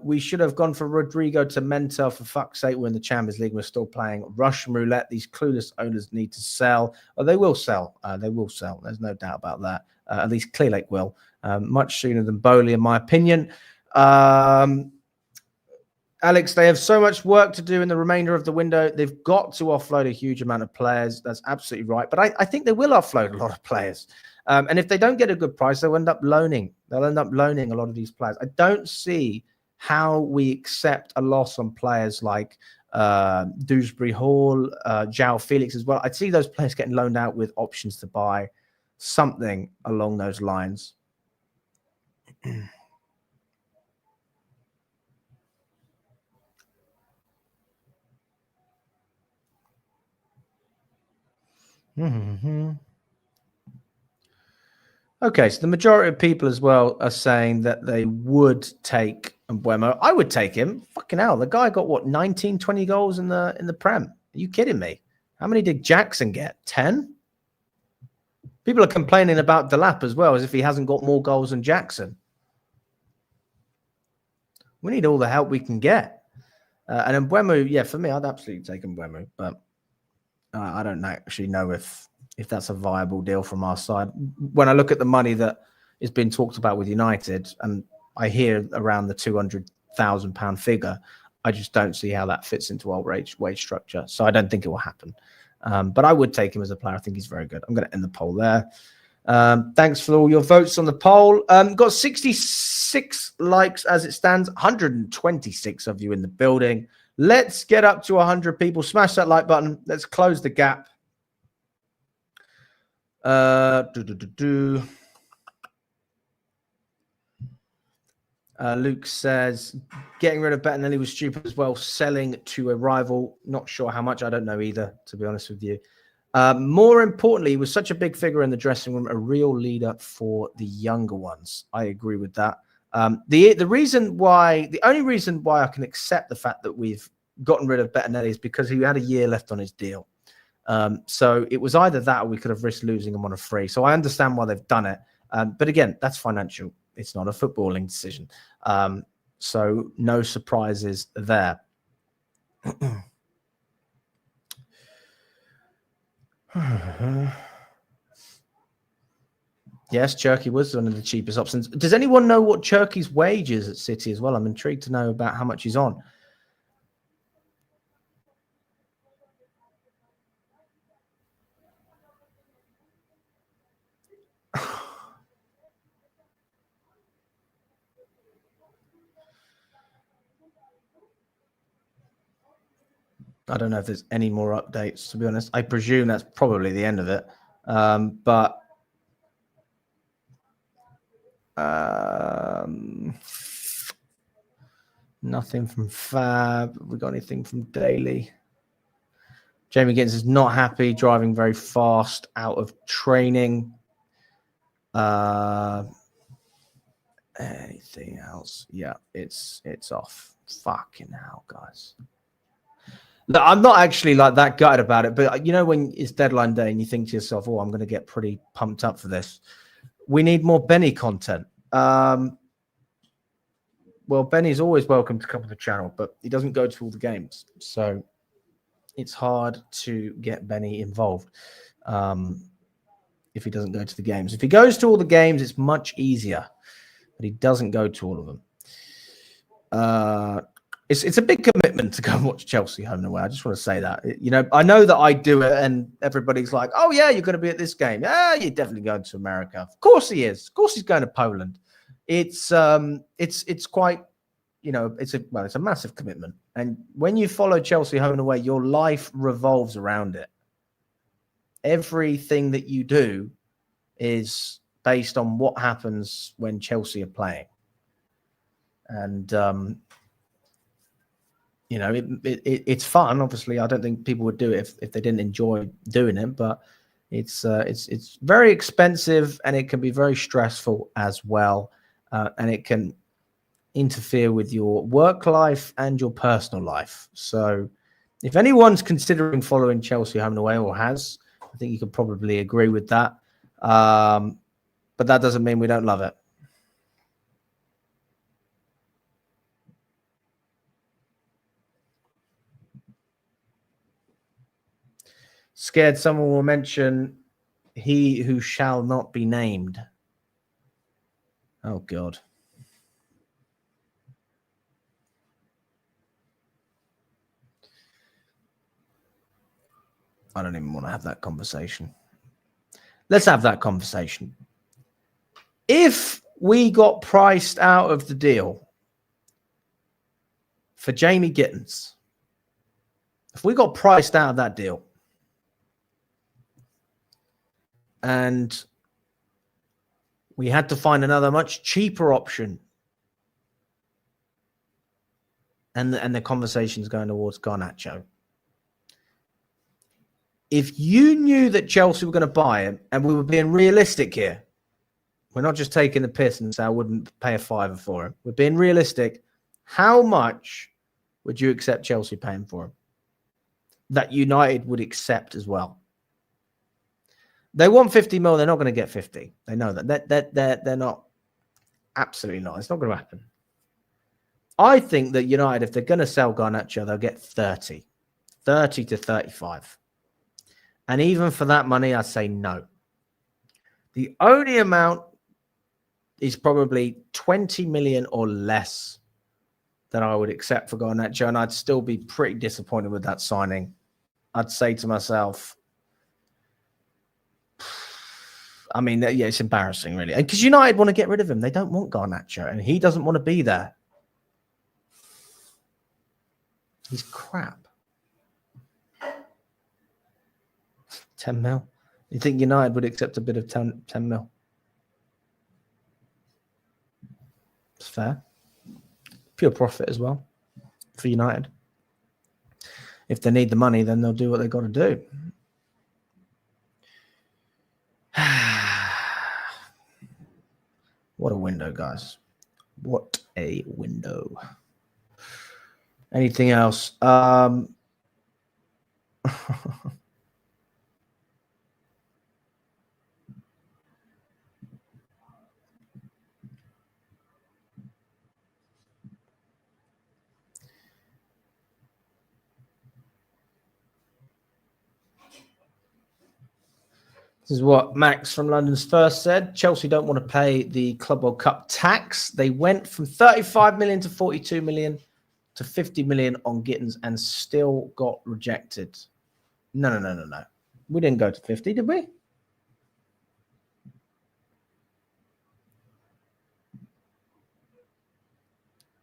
We should have gone for Rodrigo to Mentor. For fuck's sake, we're in the Champions League. We're still playing Russian roulette. These clueless owners need to sell. Oh, they will sell. They will sell. There's no doubt about that. At least Clearlake will. Much sooner than Bowley, in my opinion. Alex, they have so much work to do in the remainder of the window. They've got to offload a huge amount of players. That's absolutely right. But I think they will offload a lot of players. And if they don't get a good price, they'll end up loaning. They'll end up loaning a lot of these players. I don't see how we accept a loss on players like Dewsbury Hall, João Felix as well. I'd see those players getting loaned out with options to buy, something along those lines. Okay, so the majority of people as well are saying that they would take Mbeumo. I would take him. Fucking hell, the guy got what, 19, 20 goals in the Prem? Are you kidding me? How many did Jackson get? 10? People are complaining about Delap as well, as if he hasn't got more goals than Jackson. We need all the help we can get. And Mbeumo, yeah, for me, I'd absolutely take Mbeumo, but I don't actually know if that's a viable deal from our side. When I look at the money that is being talked about with United, and I hear around the £200,000 figure. I just don't see how that fits into our wage structure. So I don't think it will happen. But I would take him as a player. I think he's very good. I'm going to end the poll there. Thanks for all your votes on the poll. Got 66 likes as it stands. 126 of you in the building. Let's get up to 100 people. Smash that like button. Let's close the gap. Luke says, getting rid of Bettinelli was stupid as well. Selling to a rival. Not sure how much. I don't know either, to be honest with you. More importantly, he was such a big figure in the dressing room, a real leader for the younger ones. I agree with that. The only reason why I can accept the fact that we've gotten rid of Bettinelli is because he had a year left on his deal. So it was either that or we could have risked losing him on a free. So I understand why they've done it. But again, that's financial. It's not a footballing decision. So no surprises there. Yes, Cherky was one of the cheapest options. Does anyone know what Cherky's wage is at City as well? I'm intrigued to know about how much he's on. I don't know if there's any more updates, to be honest. I presume that's probably the end of it. But nothing from Fab. We got anything from Daily? Jamie Gittens is not happy, driving very fast out of training. Anything else? Yeah, it's off. Fucking hell, guys. No, I'm not actually like that gutted about it, but you know when it's deadline day and you think to yourself, oh, I'm going to get pretty pumped up for this. We need more Benny content. Well, Benny's always welcome to come to the channel, but he doesn't go to all the games. So it's hard to get Benny involved if he doesn't go to the games. If he goes to all the games, it's much easier, but he doesn't go to all of them. It's a big commitment to go and watch Chelsea home and away. I just want to say that. You know, I know that I do it, and everybody's like, "Oh yeah, you're going to be at this game. Yeah, you're definitely going to America. Of course he is. Of course he's going to Poland." It's quite, you know, it's a massive commitment. And when you follow Chelsea home and away, your life revolves around it. Everything that you do is based on what happens when Chelsea are playing, and you know, it's fun. Obviously, I don't think people would do it if they didn't enjoy doing it. But it's very expensive, and it can be very stressful as well, and it can interfere with your work life and your personal life. So, if anyone's considering following Chelsea home and away or has, I think you could probably agree with that. But that doesn't mean we don't love it. Scared someone will mention he who shall not be named. Oh, God. I don't even want to have that conversation. Let's have that conversation. If we got priced out of the deal for Jamie Gittens, if we got priced out of that deal, and we had to find another much cheaper option, and the conversation's going towards Garnacho. If you knew that Chelsea were going to buy him, and we were being realistic here, we're not just taking the piss and say I wouldn't pay a £5 for him. We're being realistic. How much would you accept Chelsea paying for him? That United would accept as well. They want 50 mil. They're not going to get 50. They know that. They're not. Absolutely not. It's not going to happen. I think that United, if they're going to sell Garnacho, they'll get 30 to 35. And even for that money, I say no. The only amount is probably 20 million or less that I would accept for Garnacho, and I'd still be pretty disappointed with that signing. I'd say to myself, I mean, yeah, it's embarrassing, really. Because United want to get rid of him. They don't want Garnacho, and he doesn't want to be there. He's crap. 10 mil. You think United would accept a bit of 10 mil? It's fair. Pure profit as well for United. If they need the money, then they'll do what they've got to do. What a window, guys. What a window. Anything else? This is what Max from London's First said. Chelsea don't want to pay the Club World Cup tax. They went from 35 million to 42 million to 50 million on Gittens and still got rejected. No. We didn't go to 50, did we?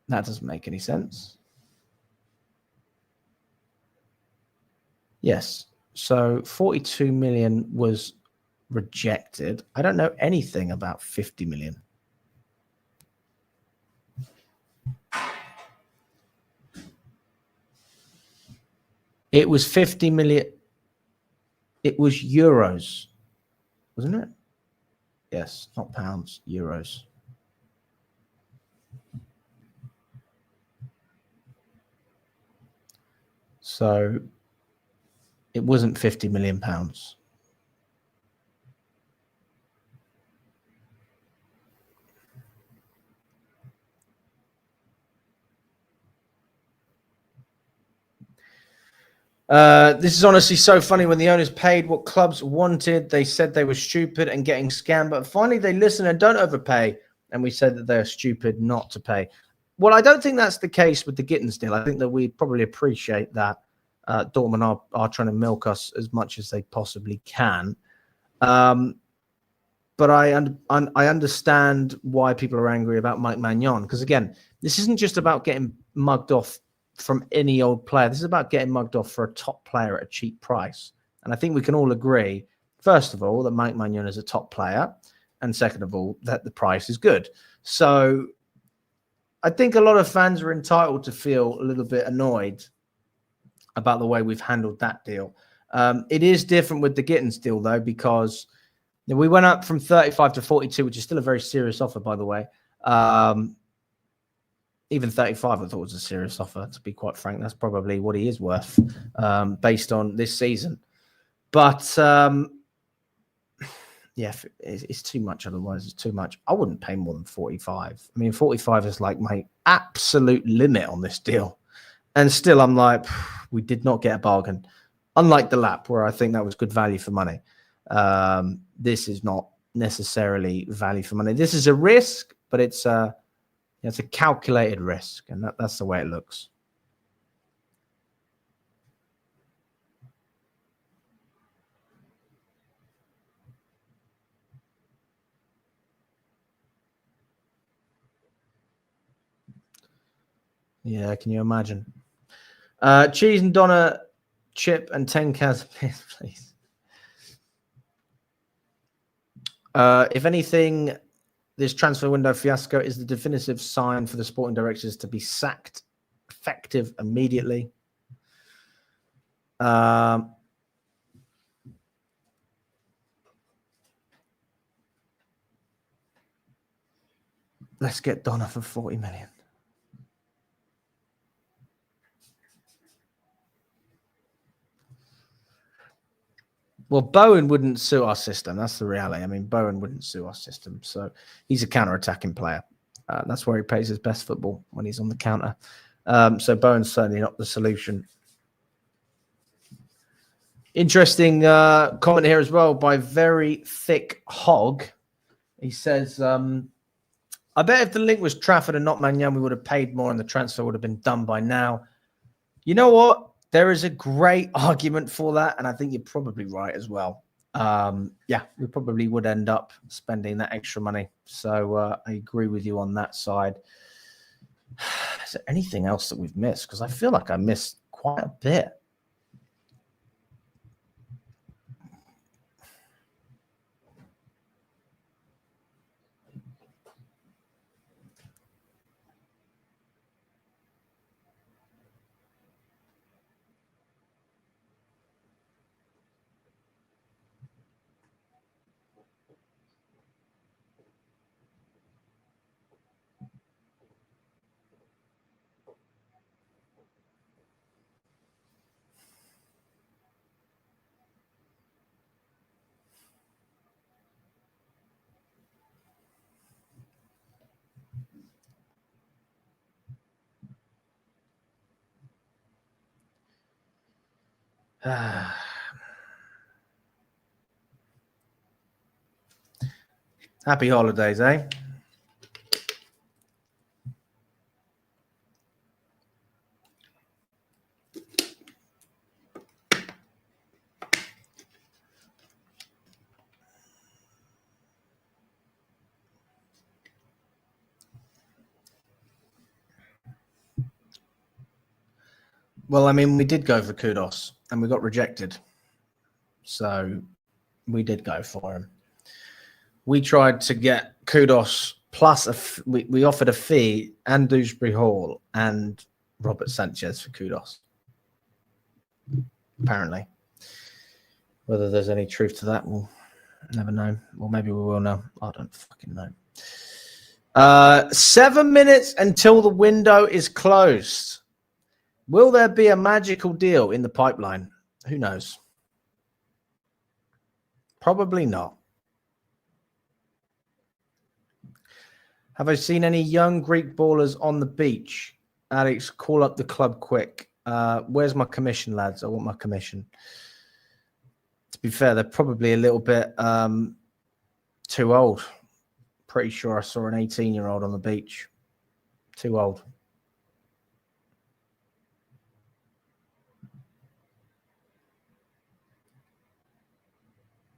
That doesn't make any sense. Yes. So 42 million was rejected. I don't know anything about 50 million. It was 50 million. It was euros, wasn't it? Yes, not pounds, euros. So it wasn't 50 million pounds. This is honestly so funny. When the owners paid what clubs wanted, they said they were stupid and getting scammed, but finally they listen and don't overpay, and we said that they're stupid not to pay. Well, I don't think that's the case with the Gittens deal. I think that we probably appreciate that Dortmund are trying to milk us as much as they possibly can. But I understand why people are angry about Maignan, because, again, this isn't just about getting mugged off from any old player. This is about getting mugged off for a top player at a cheap price. And I think we can all agree, first of all, that Maignan is a top player, and second of all, that the price is good. So I think a lot of fans are entitled to feel a little bit annoyed about the way we've handled that deal. It is different with the Gittens deal, though, because we went up from 35 to 42, which is still a very serious offer, by the way. Even 35, I thought was a serious offer, to be quite frank. That's probably what he is worth based on this season. But, yeah, it's too much otherwise. It's too much. I wouldn't pay more than 45. I mean, 45 is like my absolute limit on this deal. And still, I'm like, we did not get a bargain. Unlike the lap, where I think that was good value for money. This is not necessarily value for money. This is a risk, but it's a calculated risk, and that's the way it looks. Yeah, can you imagine? Cheese and Donna, chip and 10 cans, please. If anything, this transfer window fiasco is the definitive sign for the sporting directors to be sacked, effective immediately. Let's get Donna for 40 million. Well, Bowen wouldn't suit our system. That's the reality. I mean, Bowen wouldn't suit our system. So he's a counter-attacking player. That's where he plays his best football, when he's on the counter. So Bowen's certainly not the solution. Interesting comment here as well by Very Thick Hog. He says, I bet if the link was Trafford and not Maignan, we would have paid more and the transfer would have been done by now. You know what? There is a great argument for that, and I think you're probably right as well. Yeah, we probably would end up spending that extra money. So I agree with you on that side. Is there anything else that we've missed? Because I feel like I missed quite a bit. Happy holidays, eh? Well, I mean, we did go for Kudos and we got rejected. So we did go for him. We tried to get Kudos plus we offered a fee and Dewsbury Hall and Robert Sanchez for Kudos. Apparently. Whether there's any truth to that, we'll never know. Or maybe we will know. I don't fucking know. 7 minutes until the window is closed. Will there be a magical deal in the pipeline? Who knows? Probably not. Have I seen any young Greek ballers on the beach? Alex, call up the club quick. Where's my commission, lads? I want my commission. To be fair, they're probably a little bit too old. Pretty sure I saw an 18-year-old on the beach. Too old.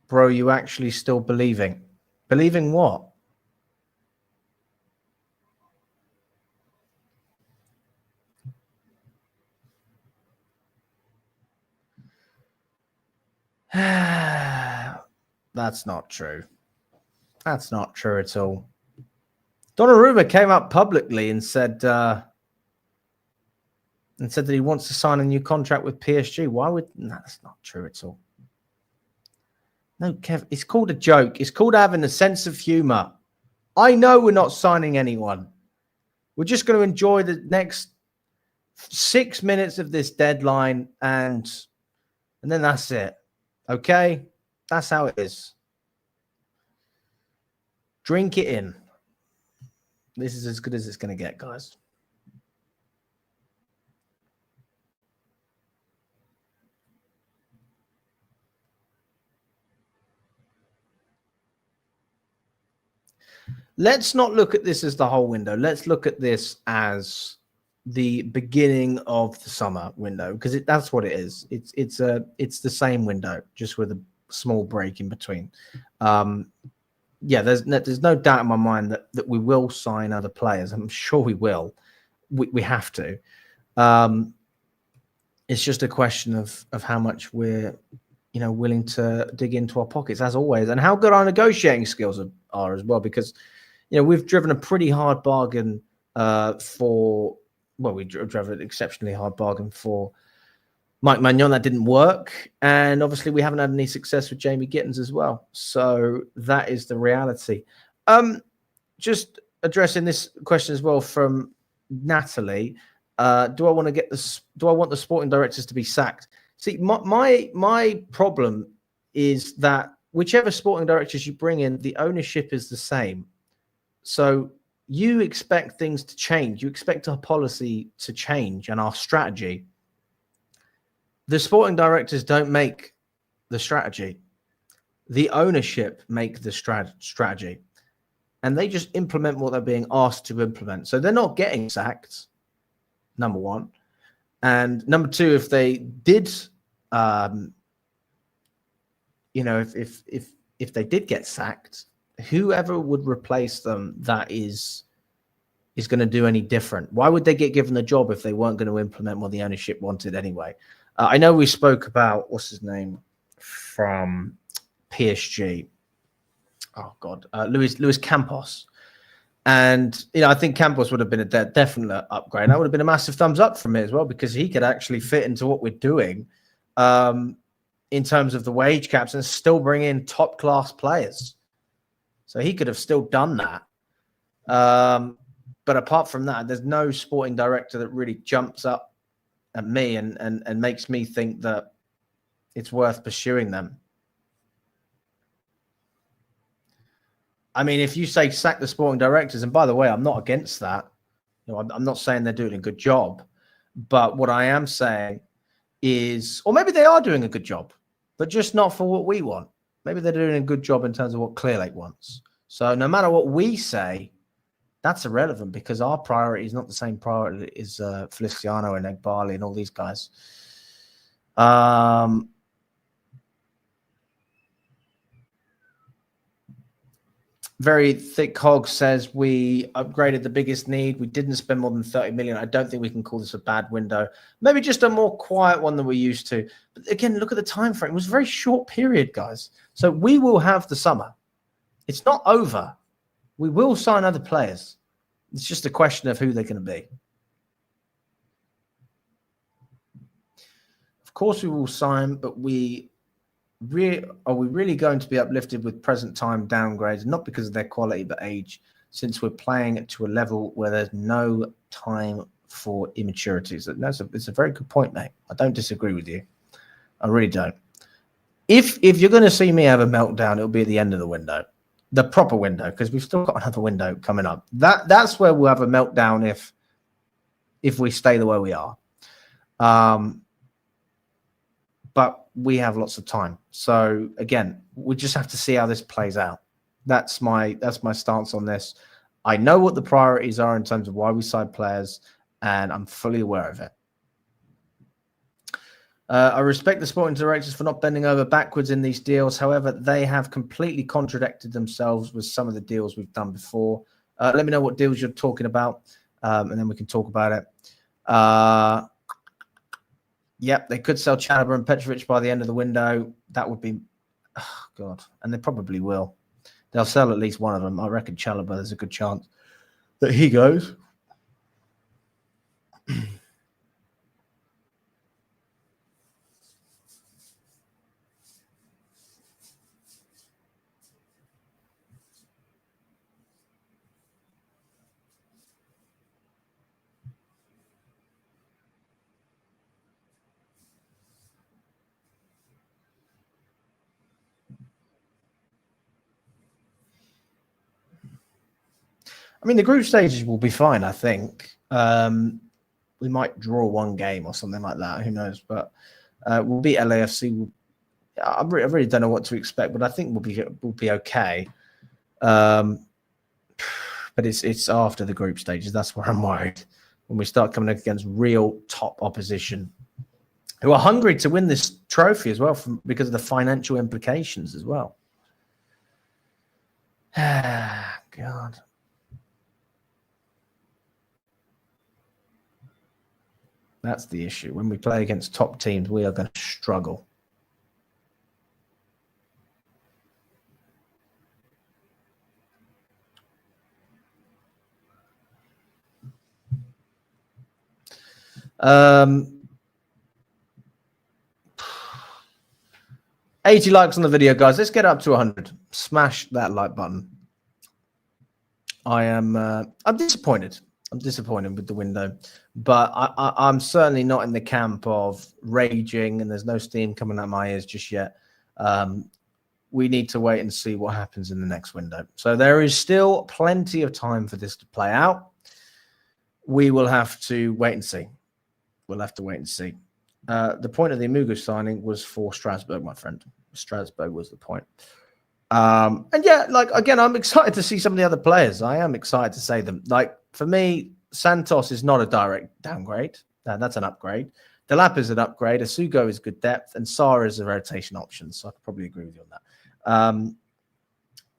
Bro, you actually still believing? Believing what? That's not true. That's not true at all. Donnarumma came up publicly and said that he wants to sign a new contract with PSG. Why would... No, that's not true at all. No, Kev, it's called a joke. It's called having a sense of humor. I know we're not signing anyone. We're just going to enjoy the next 6 minutes of this deadline and then that's it. Okay? That's how it is. Drink it in. This is as good as it's going to get, guys. Let's not look at this as the whole window. Let's look at this as the beginning of the summer window, because that's what it is. It's the same window, just with a small break in between. Yeah, there's no doubt in my mind that we will sign other players. I'm sure we will. We have to. It's just a question of how much we're willing to dig into our pockets, as always, and how good our negotiating skills are as well, because we've driven a pretty hard bargain we drove an exceptionally hard bargain for Mike Maignan. That didn't work. And obviously we haven't had any success with Jamie Gittens as well. So that is the reality. Just addressing this question as well from Natalie. Do I want the sporting directors to be sacked? See, my problem is that whichever sporting directors you bring in, the ownership is the same. So you expect things to change. You expect our policy to change and our strategy. The sporting directors don't make the strategy. The ownership make the strategy. and they just implement what they're being asked to implement. So they're not getting sacked, number one. And number two, if they did, if they did get sacked, whoever would replace them that is going to do any different? Why would they get given the job if they weren't going to implement what the ownership wanted anyway? I know we spoke about, what's his name from PSG? Oh God, Luis Campos. And, I think Campos would have been a definite upgrade. That would have been a massive thumbs up from me as well, because he could actually fit into what we're doing in terms of the wage caps and still bring in top class players. So he could have still done that. But apart from that, there's no sporting director that really jumps up at me and makes me think that it's worth pursuing them. I mean, if you say sack the sporting directors, and by the way, I'm not against that. I'm not saying they're doing a good job, but what I am saying is, or maybe they are doing a good job, but just not for what we want. Maybe they're doing a good job in terms of what Clearlake wants. So no matter what we say, that's irrelevant, because our priority is not the same priority as Feliciano and Egbali and all these guys. Very Thick Hog says we upgraded the biggest need. We didn't spend more than 30 million. I don't think we can call this a bad window. Maybe just a more quiet one than we're used to. But again, look at the time frame. It was a very short period, guys. So we will have the summer. It's not over. We will sign other players. It's just a question of who they're going to be. Of course we will sign, but are we really going to be uplifted with present time downgrades, not because of their quality but age, since we're playing to a level where there's no time for immaturity? So it's a very good point, mate. I don't disagree with you. I really don't. If you're going to see me have a meltdown, it'll be at the end of the window, the proper window, because we've still got another window coming up. That's where we'll have a meltdown if we stay the way we are. But we have lots of time. So again, we just have to see how this plays out. That's my stance on this. I know what the priorities are in terms of why we sign players, and I'm fully aware of it. I respect the sporting directors for not bending over backwards in these deals. However, they have completely contradicted themselves with some of the deals we've done before. Let me know what deals you're talking about, and then we can talk about it. Yep, they could sell Chalobah and Petrovic by the end of the window. That would be, oh God, and they probably will. They'll sell at least one of them. I reckon Chalobah, there's a good chance that he goes. I mean, the group stages will be fine, I think. We might draw one game or something like that. Who knows? But we'll beat LAFC. I really don't know what to expect, but I think we'll be okay. But it's after the group stages. That's where I'm worried. When we start coming up against real top opposition who are hungry to win this trophy as well, because of the financial implications as well. God. That's the issue. When we play against top teams, we are going to struggle. Um, 80 likes on the video, guys. Let's get up to 100. Smash that like button. I'm disappointed. I'm disappointed with the window, but I'm certainly not in the camp of raging, and there's no steam coming out my ears just yet. We need to wait and see what happens in the next window. So there is still plenty of time for this to play out. We will have to wait and see. We'll have to wait and see. The point of the Amugo signing was for Strasbourg, my friend. Strasbourg was the point. And yeah, like, again, I'm excited to see some of the other players. I am excited to say them. Like, for me, Santos is not a direct downgrade. That's an upgrade. Delap is an upgrade. Asugo is good depth. And Sara is a rotation option. So I could probably agree with you on that.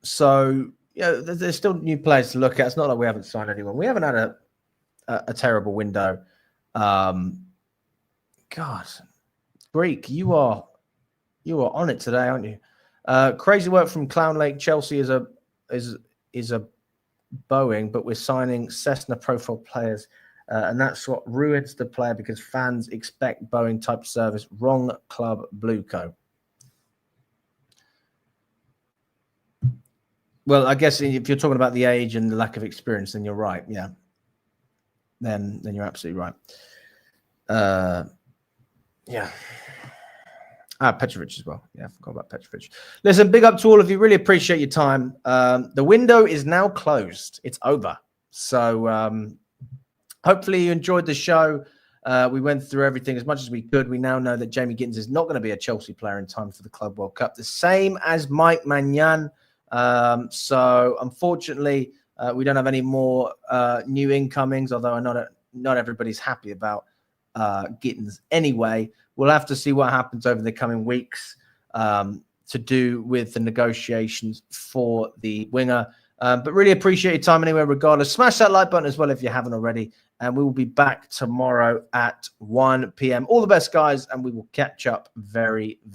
So, yeah, there's still new players to look at. It's not like we haven't signed anyone. We haven't had a terrible window. God, Greek, you are on it today, aren't you? Crazy work from Clown Lake. Chelsea is a Boeing, but we're signing Cessna profile players, and that's what ruins the player because fans expect Boeing type service. Wrong club, Blueco. Well, I guess if you're talking about the age and the lack of experience, then you're right. Yeah, then you're absolutely right. Yeah. Petrovic as well. Yeah, I forgot about Petrovic. Listen, big up to all of you. Really appreciate your time. The window is now closed. It's over. So hopefully you enjoyed the show. We went through everything as much as we could. We now know that Jamie Gittens is not going to be a Chelsea player in time for the Club World Cup. The same as Mike Maignan. So unfortunately, we don't have any more new incomings, although I know not everybody's happy about Gittens anyway. We'll have to see what happens over the coming weeks to do with the negotiations for the winger. But really appreciate your time anyway, regardless. Smash that like button as well if you haven't already. And we will be back tomorrow at 1 p.m. All the best, guys, and we will catch up very